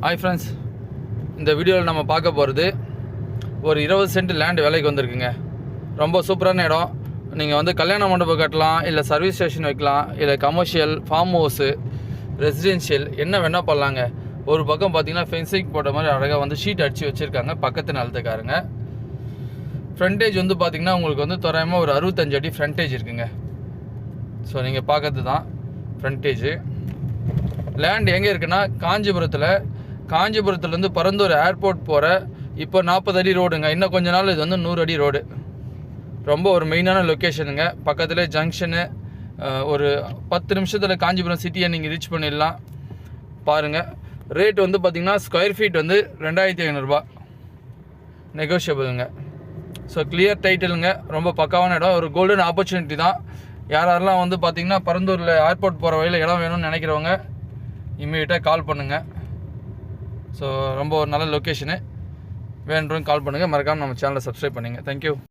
Hi friends, இந்த வீடியோவில் நம்ம பார்க்க போகிறது ஒரு 20 சென்ட் லேண்ட் விலைக்கு வந்திருக்குங்க. ரொம்ப சூப்பரான இடம். நீங்கள் வந்து கல்யாண மண்டபம் கட்டலாம், இல்லை சர்வீஸ் ஸ்டேஷன் வைக்கலாம், இல்லை கமர்ஷியல், ஃபார்ம் ஹவுஸு, ரெசிடென்ஷியல் என்ன வேணால் பண்ணலாங்க. ஒரு பக்கம் பார்த்தீங்கன்னா ஃபென்சிங் போட்ட மாதிரி அழகாக வந்து ஷீட் அடித்து வச்சுருக்காங்க பக்கத்து நிலத்துக்காரங்க. ஃப்ரண்டேஜ் வந்து பார்த்திங்கன்னா உங்களுக்கு வந்து தோராயமாக ஒரு 65 அடி ஃப்ரண்டேஜ் இருக்குங்க. ஸோ நீங்கள் பார்க்கறது தான் ஃப்ரண்டேஜு. லேண்ட் எங்கே இருக்குன்னா காஞ்சிபுரத்துலேருந்து பரந்தூர் ஏர்போர்ட் போகிற இப்போ 40 அடி ரோடுங்க. இன்னும் கொஞ்ச நாள் இது வந்து 100 அடி ரோடு. ரொம்ப ஒரு மெயினான லொக்கேஷனுங்க. பக்கத்தில் ஜங்ஷனு. ஒரு 10 நிமிஷத்தில் காஞ்சிபுரம் சிட்டியை நீங்கள் ரீச் பண்ணிடலாம். பாருங்கள், ரேட் வந்து பார்த்திங்கன்னா ஸ்கொயர் ஃபீட் வந்து 2500 ரூபா, நெகோஷியபிளுங்க. So clear டைட்டிலுங்க. ரொம்ப பக்காவான இடம், ஒரு கோல்டன் ஆப்பர்ச்சுனிட்டி தான். யாரெல்லாம் வந்து பார்த்திங்கன்னா பரந்தூரில் ஏர்போர்ட் போகிற வழியில் இடம் வேணும்னு நினைக்கிறவங்க இம்மீடியட்டாக கால் பண்ணுங்கள். ஸோ ரொம்ப ஒரு நல்ல லொக்கேஷனு. வேணுன்றவங்க கால் பண்ணுங்கள். மறக்காமல் நம்ம சேனலை சப்ஸ்கிரைப் பண்ணுங்கள். தேங்க்யூ.